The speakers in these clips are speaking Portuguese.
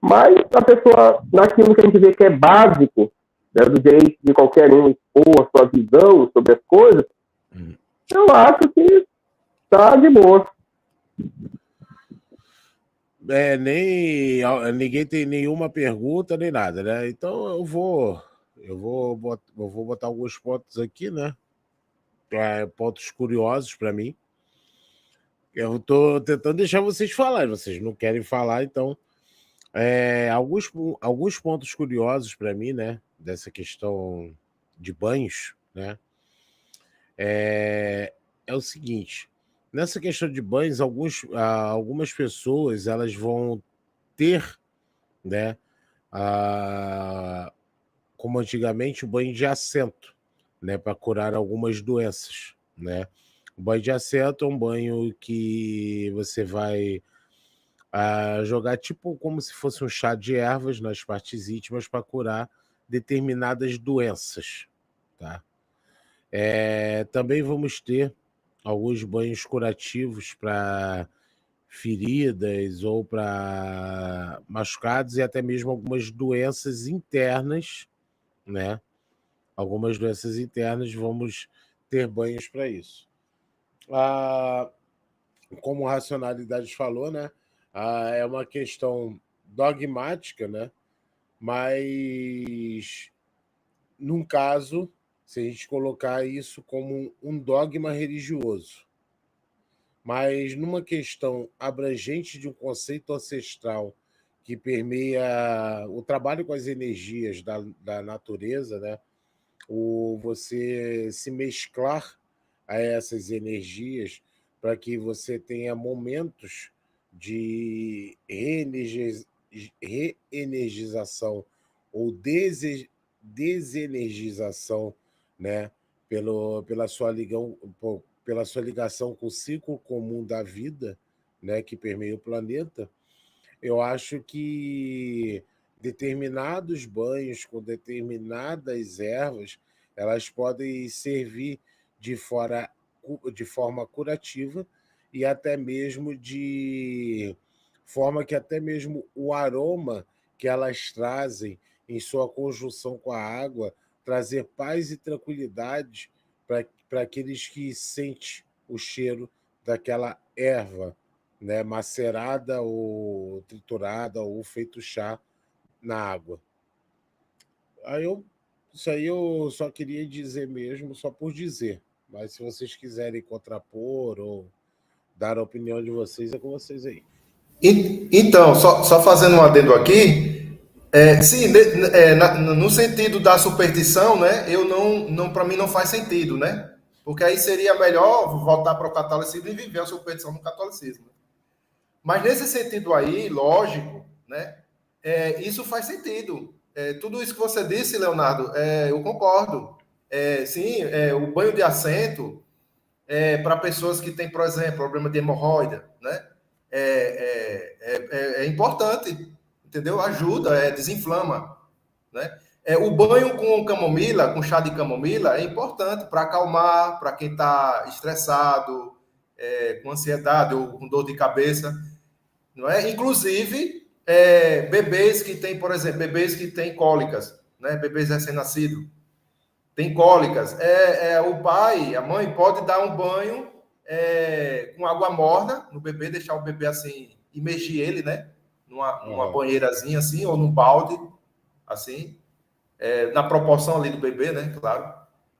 Mas a pessoa, naquilo que a gente vê que é básico, né, do direito de qualquer um expor a sua visão sobre as coisas, eu acho que tá de boa. Nem ninguém tem nenhuma pergunta nem nada, né? Então eu vou botar alguns pontos aqui, né? Pontos curiosos para mim. Eu estou tentando deixar vocês falarem, vocês não querem falar, então alguns pontos curiosos para mim, né? Dessa questão de banhos, né? É o seguinte: nessa questão de banhos, algumas pessoas elas vão ter, né? Como antigamente, o banho de assento, né, para curar algumas doenças, né? O banho de assento é um banho que você vai jogar tipo como se fosse um chá de ervas nas partes íntimas para curar determinadas doenças, tá? Também vamos ter alguns banhos curativos para feridas ou para machucados e até mesmo algumas doenças internas, né? Algumas doenças internas, vamos ter banhos para isso. Como a Racionalidade falou, né? É uma questão dogmática, né? Mas, num caso, se a gente colocar isso como um dogma religioso, mas numa questão abrangente de um conceito ancestral que permeia o trabalho com as energias da natureza, né? Você se mesclar a essas energias para que você tenha momentos de reenergização ou desenergização, né? Pela sua ligação com o ciclo comum da vida, né? Que permeia o planeta. Eu acho que determinados banhos com determinadas ervas, elas podem servir de, de forma curativa e até mesmo de forma que até mesmo o aroma que elas trazem em sua conjunção com a água, trazer paz e tranquilidade para aqueles que sentem o cheiro daquela erva, né, macerada ou triturada ou feito chá na água. Isso aí eu só queria dizer mesmo, só por dizer. Mas se vocês quiserem contrapor ou dar a opinião de vocês, é com vocês aí. Então, só fazendo um adendo aqui, sim, no sentido da superstição, né? Eu não para mim não faz sentido, né? Porque aí seria melhor voltar para o catolicismo e viver a superstição no catolicismo. Mas nesse sentido aí, lógico, né? Isso faz sentido. Tudo isso que você disse, Leonardo, eu concordo. Sim, o banho de assento para pessoas que têm, por exemplo, problema de hemorroida, né? É importante, entendeu? Ajuda, desinflama, né? O banho com camomila, com chá de camomila, é importante para acalmar, para quem está estressado, com ansiedade ou com dor de cabeça, não é? Inclusive, bebês que têm, por exemplo, bebês que têm cólicas, né? Bebês recém-nascidos, tem cólicas. O pai, a mãe pode dar um banho com água morna no bebê, deixar o bebê assim, imergir ele, né? Numa banheirazinha assim, ou num balde, assim, na proporção ali do bebê, né? Claro.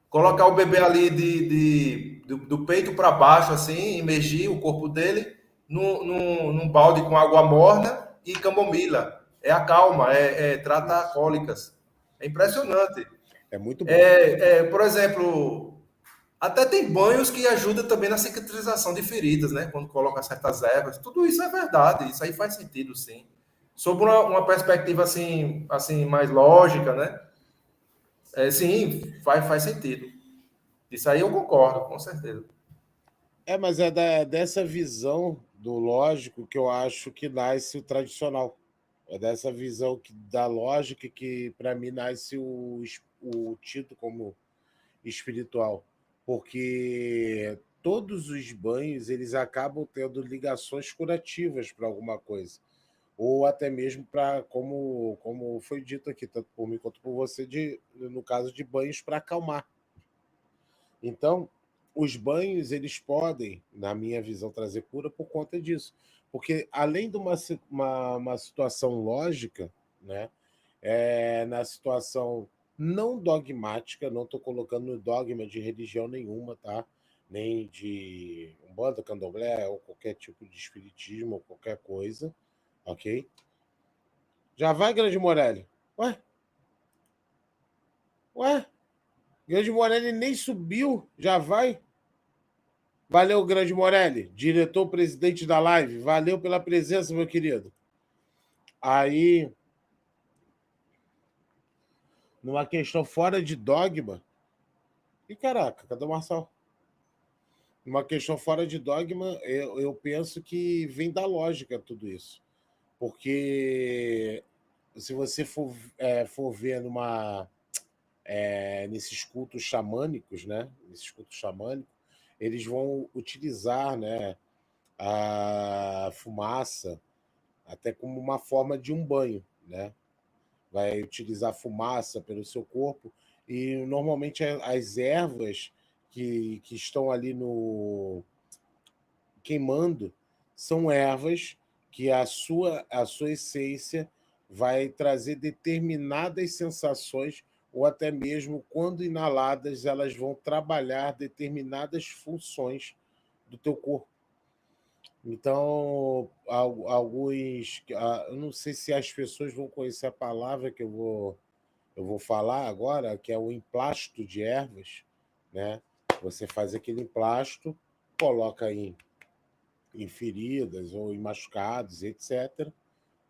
Colocar o bebê ali do peito para baixo, assim, imergir o corpo dele num balde com água morna e camomila. Acalma, trata cólicas. É impressionante. É muito bom. Por exemplo, até tem banhos que ajudam também na cicatrização de feridas, né? Quando coloca certas ervas. Tudo isso é verdade, isso aí faz sentido, sim. Sob uma perspectiva assim mais lógica, né? Sim, faz sentido. Isso aí eu concordo, com certeza. Mas dessa visão do lógico que eu acho que nasce o tradicional. É dessa visão da lógica que, para mim, nasce o título como espiritual. Porque todos os banhos eles acabam tendo ligações curativas para alguma coisa. ou até mesmo para, como foi dito aqui, tanto por mim quanto por você, no caso de banhos para acalmar. Então, os banhos, eles podem, na minha visão, trazer cura por conta disso. Porque, além de uma situação lógica, né, na situação não dogmática, não estou colocando dogma de religião nenhuma, tá? Nem de Umbanda, Candomblé, ou qualquer tipo de espiritismo, ou qualquer coisa, ok? Já vai, Grande Morelli? Ué? Grande Morelli nem subiu, já vai? Valeu, Grande Morelli, diretor-presidente da live. Valeu pela presença, meu querido. Aí, numa questão fora de dogma... E caraca, cadê o Marçal? Numa questão fora de dogma, eu penso que vem da lógica tudo isso. Porque se você for ver nesses cultos xamânicos, né? Nesses cultos xamânicos, eles vão utilizar, né, a fumaça até como uma forma de um banho, né? Vai utilizar fumaça pelo seu corpo e normalmente as ervas que estão ali no queimando são ervas que a sua essência vai trazer determinadas sensações ou até mesmo quando inaladas elas vão trabalhar determinadas funções do teu corpo. Então, alguns... Eu não sei se as pessoas vão conhecer a palavra que eu vou falar agora, que é o emplasto de ervas, né? Você faz aquele emplasto, coloca em feridas ou em machucados, etc.,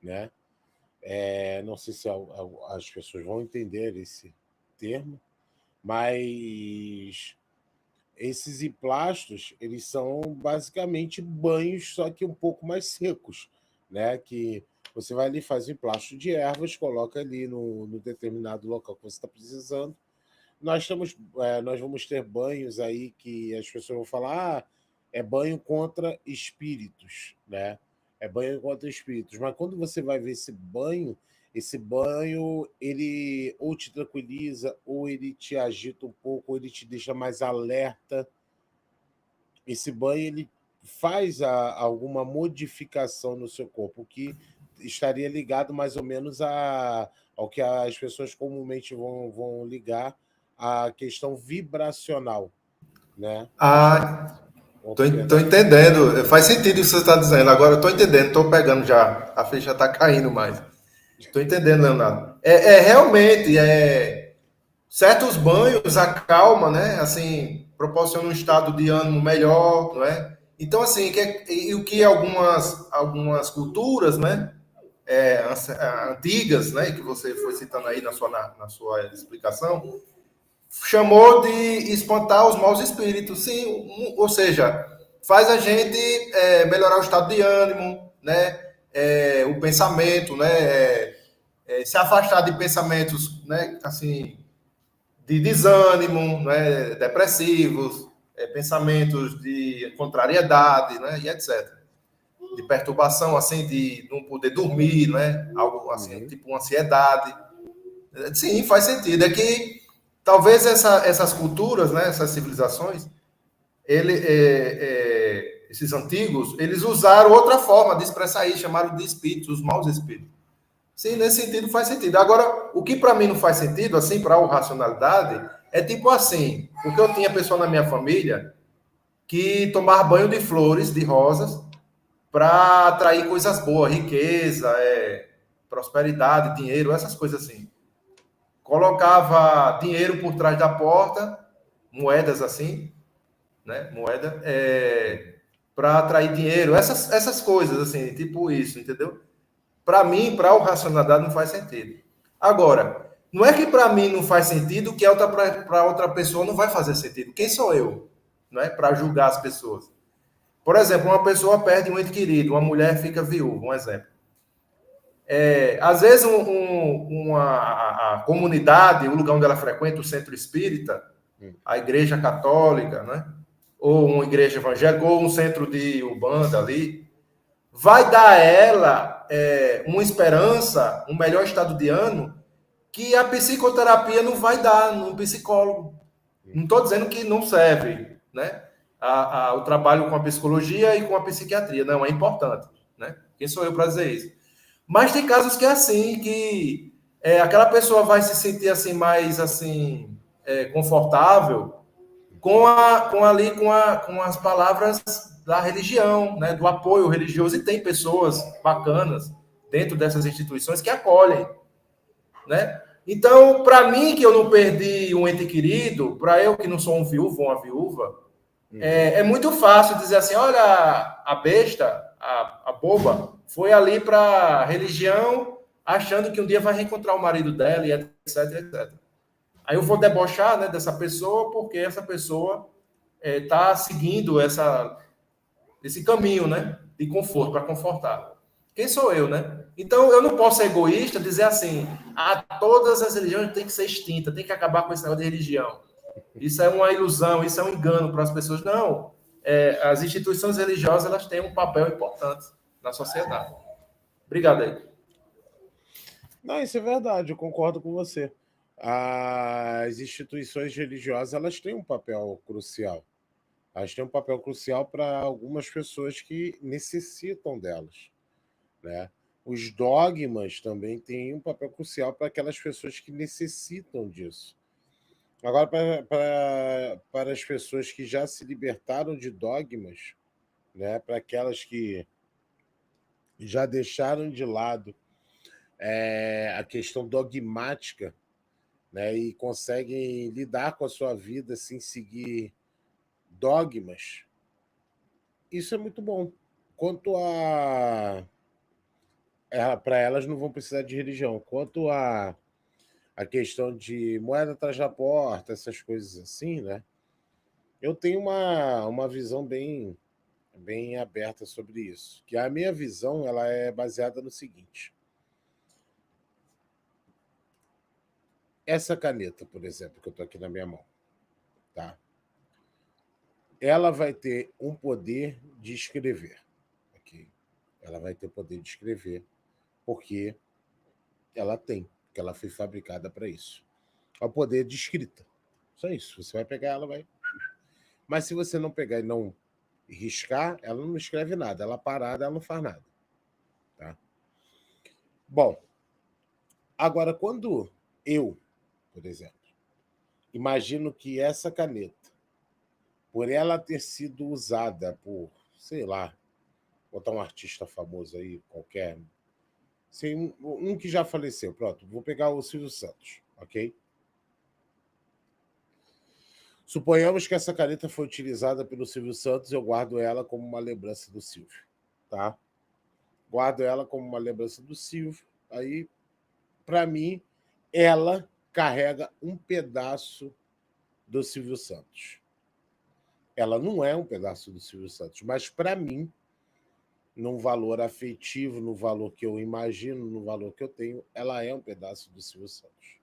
né? Não sei se as pessoas vão entender esse termo, mas... Esses emplastos, eles são basicamente banhos, só que um pouco mais secos, né? Que você vai ali, faz o emplasto de ervas, coloca ali no determinado local que você está precisando. Nós vamos ter banhos aí que as pessoas vão falar, é banho contra espíritos, né? É banho contra espíritos. Mas quando você vai ver esse banho, ele ou te tranquiliza, ou ele te agita um pouco, ou ele te deixa mais alerta. Esse banho, ele faz alguma modificação no seu corpo, que estaria ligado mais ou menos ao que as pessoas comumente vão ligar à questão vibracional, né? Tô entendendo. Faz sentido isso que você está dizendo. Agora eu tô entendendo, tô pegando já. A ficha tá caindo mais. Tô entendendo, Leonardo. Realmente, certos banhos acalma, né? Assim, proporciona um estado de ânimo melhor, não é? Então, assim, e o que algumas culturas, né? Antigas, né? Que você foi citando aí na sua explicação, chamou de espantar os maus espíritos. Sim, ou seja, faz a gente melhorar o estado de ânimo, né? O pensamento, né? Se afastar de pensamentos, né? Assim, de desânimo, né? Depressivos, pensamentos de contrariedade, né? E etc. De perturbação, assim, de não poder dormir, né? Algo assim, tipo uma ansiedade. Sim, faz sentido. É que talvez essas culturas, né, essas civilizações, esses antigos, eles usaram outra forma de expressar isso, chamaram de espíritos, os maus espíritos. Sim, nesse sentido faz sentido. Agora, o que para mim não faz sentido, assim, para a racionalidade, é tipo assim, porque eu tinha pessoa na minha família que tomava banho de flores, de rosas, para atrair coisas boas, riqueza, prosperidade, dinheiro, essas coisas assim. Colocava dinheiro por trás da porta, moedas assim, né? Moeda, para atrair dinheiro, essas coisas assim, tipo isso, entendeu? Para mim, para o racionalidade não faz sentido. Agora, não é que para mim não faz sentido que para outra pessoa não vai fazer sentido. Quem sou eu, não é, para julgar as pessoas? Por exemplo, uma pessoa perde um ente querido, uma mulher fica viúva, um exemplo. Às vezes a comunidade, o lugar onde ela frequenta, o centro espírita, a igreja católica, né? Ou uma igreja evangélica, ou um centro de Umbanda ali, vai dar a ela uma esperança, um melhor estado de ânimo, que a psicoterapia não vai dar no psicólogo. Não estou dizendo que não serve, né? O trabalho com a psicologia e com a psiquiatria. Não, é importante, né? Quem sou eu para dizer isso? Mas tem casos que é assim, que aquela pessoa vai se sentir assim mais assim confortável com as palavras da religião, né? Do apoio religioso, e tem pessoas bacanas dentro dessas instituições que acolhem, né? Então, para mim, que eu não perdi um ente querido, para eu que não sou um viúvo ou uma viúva, é muito fácil dizer assim, olha, a besta, a boba, foi ali para a religião, achando que um dia vai reencontrar o marido dela, e etc, etc. Aí eu vou debochar, né, dessa pessoa, porque essa pessoa está seguindo esse caminho, né, de conforto, para confortar. Quem sou eu, né? Então, eu não posso ser egoísta, dizer assim, todas as religiões têm que ser extintas, tem que acabar com esse negócio de religião. Isso é uma ilusão, isso é um engano para as pessoas. Não. As instituições religiosas, elas têm um papel importante na sociedade. Obrigado aí. Não, isso é verdade, eu concordo com você. As instituições religiosas, elas têm um papel crucial. Elas têm um papel crucial para algumas pessoas que necessitam delas, né? Os dogmas também têm um papel crucial para aquelas pessoas que necessitam disso. Agora, para as pessoas que já se libertaram de dogmas, né? Para aquelas que já deixaram de lado a questão dogmática, né? E conseguem lidar com a sua vida sem seguir dogmas, isso é muito bom. Quanto para elas não vão precisar de religião. Quanto a questão de moeda atrás da porta, essas coisas assim, né? Eu tenho uma visão bem aberta sobre isso. Que a minha visão ela é baseada no seguinte. Essa caneta, por exemplo, que eu estou aqui na minha mão, tá? Ela vai ter um poder de escrever. Okay? Ela vai ter poder de escrever porque ela tem, porque ela foi fabricada para isso. É o poder de escrita. Só isso. Você vai pegar ela, vai. Mas se você não pegar e não riscar, ela não escreve nada. Ela parada, ela não faz nada. Tá? Bom, agora quando eu, por exemplo, imagino que essa caneta, por ela ter sido usada por, sei lá, botar um artista famoso aí, qualquer. Sim, um que já faleceu, pronto. Vou pegar o Silvio Santos, ok? Suponhamos que essa caneta foi utilizada pelo Silvio Santos, eu guardo ela como uma lembrança do Silvio, tá? Guardo ela como uma lembrança do Silvio. Aí, para mim, ela carrega um pedaço do Silvio Santos. Ela não é um pedaço do Silvio Santos, mas para mim, num valor afetivo, no valor que eu imagino, no valor que eu tenho, ela é um pedaço do Silvio Santos.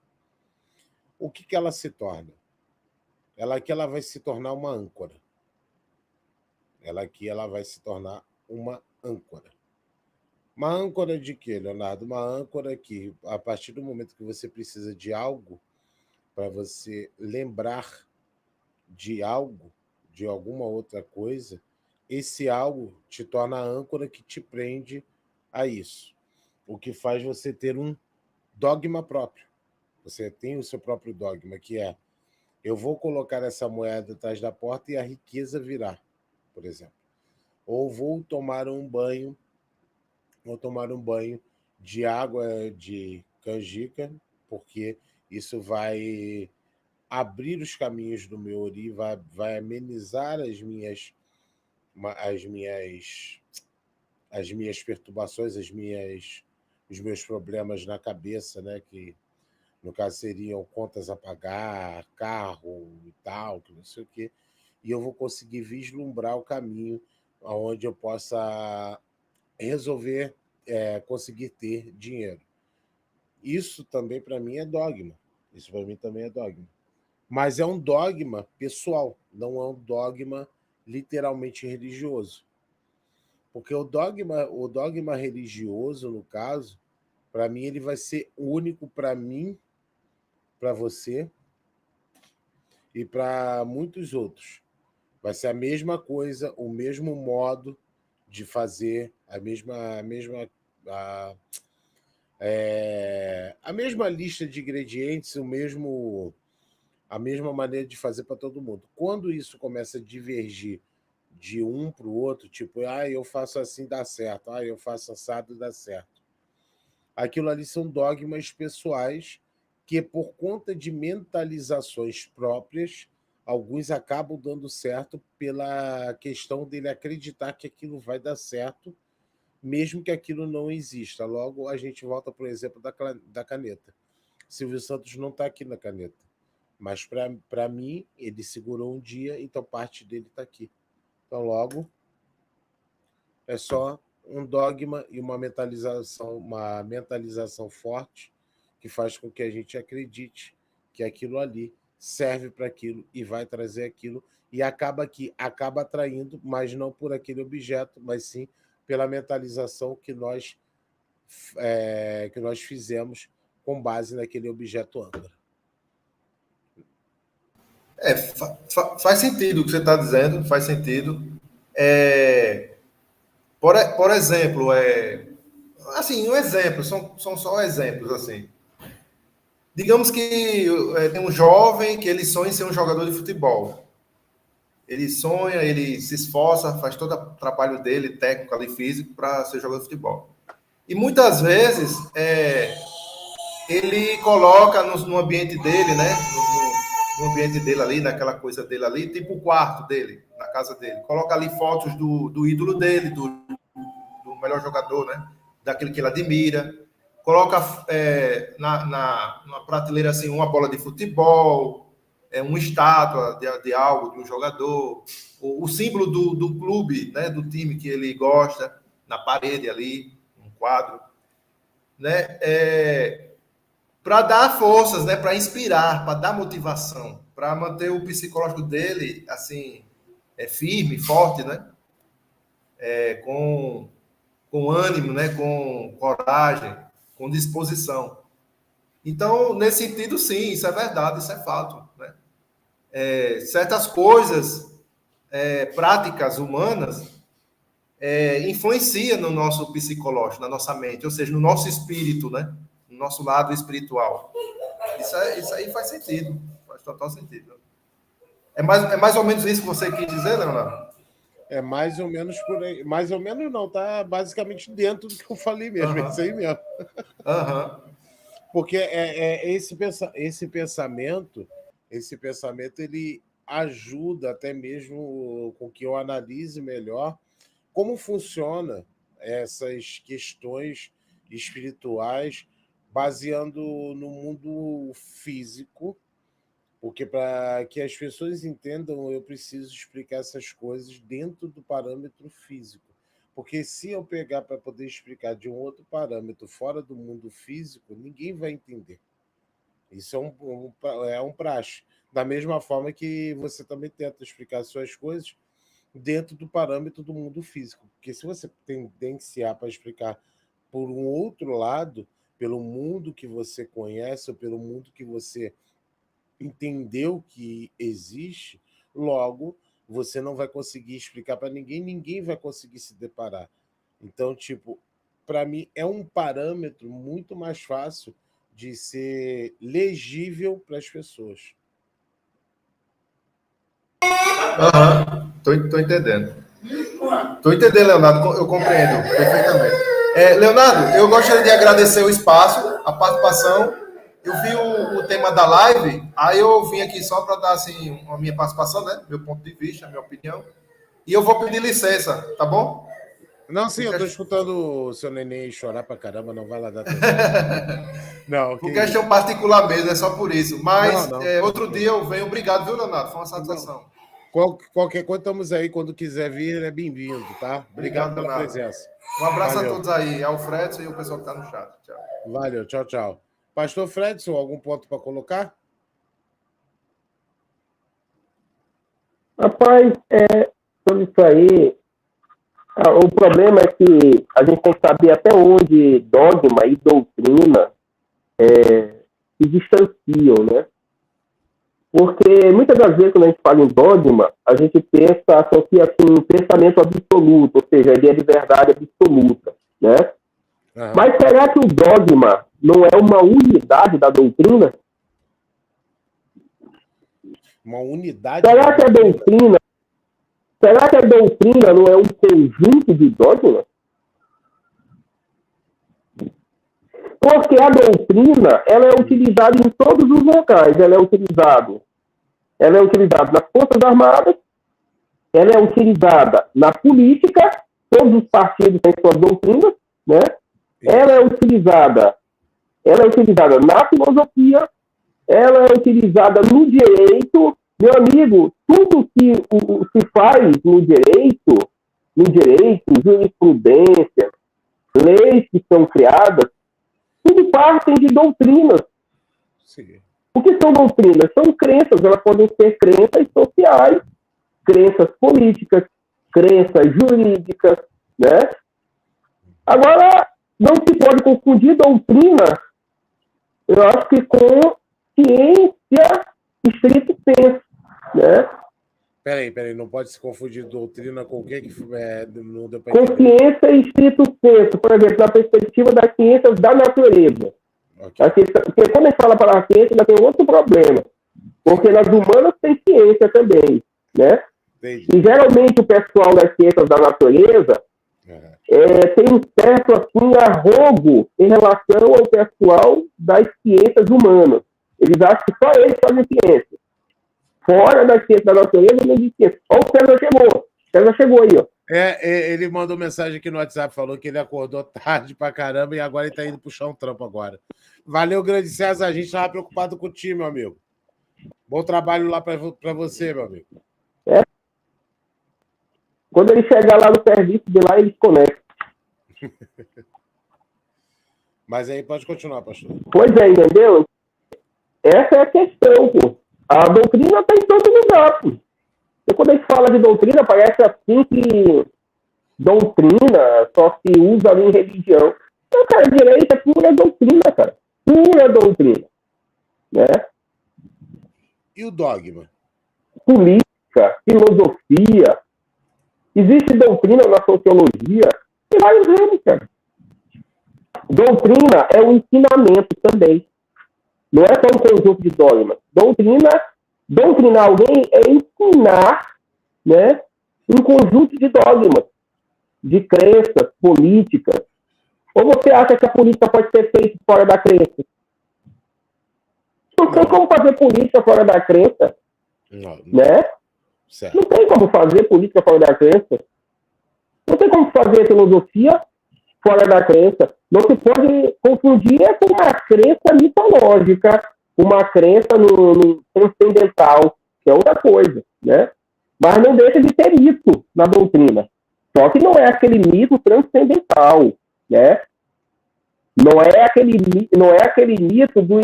O que ela se torna? Ela aqui ela vai se tornar uma âncora. Ela aqui ela vai se tornar uma âncora. Uma âncora de quê, Leonardo? Uma âncora que, a partir do momento que você precisa de algo, para você lembrar de algo, de alguma outra coisa, esse algo te torna a âncora que te prende a isso. O que faz você ter um dogma próprio. Você tem o seu próprio dogma, que é eu vou colocar essa moeda atrás da porta e a riqueza virá, por exemplo. Ou vou tomar um banho de água de canjica, porque isso vai abrir os caminhos do meu ori, vai amenizar as minhas perturbações, os meus problemas na cabeça, né? Que no caso seriam contas a pagar, carro e tal, que não sei o quê. E eu vou conseguir vislumbrar o caminho onde eu possa resolver, conseguir ter dinheiro. Isso também para mim é dogma. Isso para mim também é dogma. Mas é um dogma pessoal, não é um dogma literalmente religioso. Porque o dogma religioso, no caso, para mim, ele vai ser único para mim, para você e para muitos outros. Vai ser a mesma coisa, o mesmo modo de fazer, a mesma lista de ingredientes, a mesma maneira de fazer para todo mundo. Quando isso começa a divergir de um para o outro, tipo, eu faço assim, dá certo, eu faço assado, dá certo. Aquilo ali são dogmas pessoais que, por conta de mentalizações próprias, alguns acabam dando certo pela questão dele acreditar que aquilo vai dar certo, mesmo que aquilo não exista. Logo, a gente volta para o exemplo da caneta. Silvio Santos não está aqui na caneta, mas para mim, ele segurou um dia, então parte dele está aqui. Então, logo, é só um dogma e uma mentalização forte que faz com que a gente acredite que aquilo ali serve para aquilo e vai trazer aquilo, e acaba atraindo, mas não por aquele objeto, mas sim pela mentalização que nós fizemos com base naquele objeto âncora. Faz sentido o que você está dizendo, faz sentido. Por exemplo, assim, um exemplo, são só exemplos, assim. Digamos que tem um jovem que ele sonha em ser um jogador de futebol. Ele sonha, ele se esforça, faz todo o trabalho dele, técnico ali, físico, para ser jogador de futebol. E muitas vezes ele coloca no ambiente dele, né? No ambiente dele ali, naquela coisa dele ali, tipo o quarto dele, na casa dele. Coloca ali fotos do ídolo dele, do melhor jogador, né? Daquele que ele admira. Coloca na prateleira assim uma bola de futebol, uma estátua de algo, de um jogador, o símbolo do clube, né? Do time que ele gosta, na parede ali, um quadro, né? Para dar forças, né? Para inspirar, para dar motivação, para manter o psicológico dele assim firme, forte, né? Com ânimo, né? Com coragem, com disposição. Então, nesse sentido, sim, isso é verdade, isso é fato, né? Certas coisas, práticas humanas, influenciam no nosso psicológico, na nossa mente, ou seja, no nosso espírito, né? No nosso lado espiritual. Isso aí faz sentido, faz total sentido. É mais ou menos isso que você quis dizer, Leonardo? É mais ou menos por aí. Mais ou menos não, tá basicamente dentro do que eu falei mesmo, é isso aí mesmo. Porque esse pensamento, ele ajuda até mesmo com que eu analise melhor como funciona essas questões espirituais baseando no mundo físico, porque para que as pessoas entendam, eu preciso explicar essas coisas dentro do parâmetro físico. Porque se eu pegar para poder explicar de um outro parâmetro fora do mundo físico, ninguém vai entender. Isso é um praxe. Da mesma forma que você também tenta explicar suas coisas dentro do parâmetro do mundo físico. Porque se você tendenciar para explicar por um outro lado, pelo mundo que você conhece ou pelo mundo que você entendeu que existe, logo você não vai conseguir explicar para ninguém, ninguém vai conseguir se deparar. Então, tipo, para mim é um parâmetro muito mais fácil de ser legível para as pessoas. Tô entendendo. Tô entendendo, Leonardo, eu compreendo perfeitamente. Leonardo, eu gostaria de agradecer o espaço, a participação. Eu vi o tema da live, aí eu vim aqui só para dar assim, a minha participação, né? Meu ponto de vista, minha opinião. E eu vou pedir licença, tá bom? Não, sim, eu tô escutando o seu neném chorar pra caramba, não vai lá dar tempo. Não, por questão isso? Particular mesmo, é só por isso. Mas não, outro dia eu venho. Obrigado, viu, Leonardo? Foi uma satisfação. Qualquer coisa, estamos aí. Quando quiser vir, é bem-vindo, tá? Obrigado pela Leonardo. presença. Um abraço a todos aí, ao Fredson e o pessoal que está no chat. Tchau. Valeu, tchau, tchau. Pastor Fredson, algum ponto para colocar? Rapaz, sobre isso aí, O problema é que a gente tem que saber até onde dogma e doutrina se distanciam, né? Porque muitas das vezes, quando a gente fala em dogma, a gente pensa, associa assim, um pensamento absoluto, ou seja, a ideia de verdade absoluta, né? Uhum. Mas será que o dogma não é uma unidade da doutrina? Uma unidade? Será que a doutrina não é um conjunto de dogmas? Porque a doutrina, ela é utilizada em todos os locais. Ela é utilizada nas Forças Armadas, ela é utilizada na política, todos os partidos têm suas doutrinas, né? Ela é utilizada na filosofia, ela é utilizada no direito. Meu amigo, tudo que se faz no direito, jurisprudência, leis que são criadas, tudo partem de doutrinas. Sim. O que são doutrinas? São crenças, elas podem ser crenças sociais, crenças políticas, crenças jurídicas, né? Agora, não se pode confundir doutrina, eu acho que com ciência estrito sensu, né? Peraí, não pode se confundir doutrina com o que não deu pra com ciência estrito sensu, por exemplo, na perspectiva das ciências da natureza. Okay. Porque quando a gente fala para a ciência, ainda tem outro problema, porque nas humanas tem ciência também, né? Entendi. E geralmente o pessoal das ciências da natureza tem um certo assim, arrogo em relação ao pessoal das ciências humanas. Eles acham que só eles fazem ciência. Fora da ciência da natureza, não existe ciência. Olha o César chegou. César chegou aí, ó. Ele mandou mensagem aqui no WhatsApp, falou que ele acordou tarde pra caramba e agora ele tá indo puxar um trampo agora. Valeu, grande César. A gente tava preocupado com o time, meu amigo. Bom trabalho lá pra você, meu amigo. Quando ele chegar lá no serviço de lá, ele se conecta. Mas aí pode continuar, pastor. Pois é, entendeu? Essa é a questão, pô. A doutrina está em todo lugar, pô. E quando a gente fala de doutrina, parece assim que doutrina só se usa ali em religião. Não, cara, direito é pura doutrina, cara. Pura doutrina. Né? E o dogma? Política, filosofia. Existe doutrina na sociologia. E vários ramos, cara. Doutrina é um ensinamento também. Não é só um conjunto de dogmas. Doutrinar alguém é ensinar, né, um conjunto de dogmas, de crenças políticas. Ou você acha que a política pode ser feita fora da crença? Não tem como fazer política fora da crença. Não. Né? Certo. Não tem como fazer política fora da crença. Não tem como fazer filosofia fora da crença. Não se pode confundir com uma crença mitológica, uma crença no transcendental, que é outra coisa, né? Mas não deixa de ter mito na doutrina. Só que não é aquele mito transcendental, né? Não é aquele mito do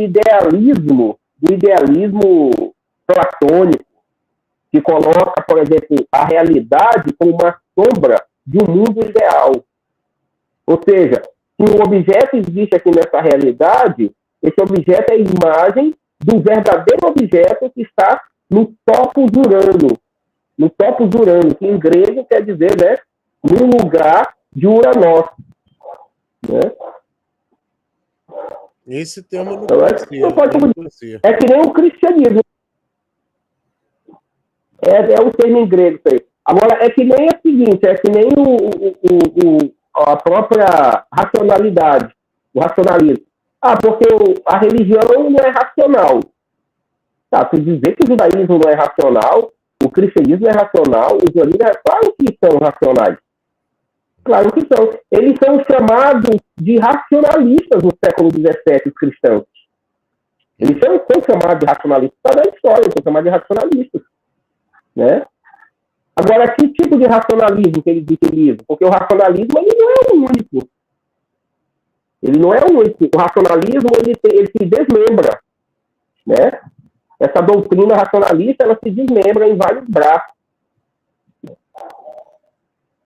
idealismo platônico, que coloca, por exemplo, a realidade como uma sombra de um mundo ideal. Ou seja, se um objeto existe aqui nessa realidade, esse objeto é a imagem do verdadeiro objeto que está no topos Urano. No topos Urano, que em grego quer dizer, né, no lugar de Uranos. Né? Esse termo não conhecia. É que nem o cristianismo. É o termo em grego isso aí. Agora, é que nem o seguinte, é que nem a própria racionalidade, o racionalismo. Porque a religião não é racional. Tá, se dizer que o judaísmo não é racional, o cristianismo é racional, o islamismo é... Claro que são racionais. Claro que são. Eles são chamados de racionalistas no século XVII, os cristãos. Eles são chamados de racionalistas. Está na história, são chamados de racionalistas. Né? Agora, que tipo de racionalismo que eles utilizam? Porque o racionalismo ele não é o único. Ele não é o único. O racionalismo ele se desmembra. Né? Essa doutrina racionalista ela se desmembra em vários braços.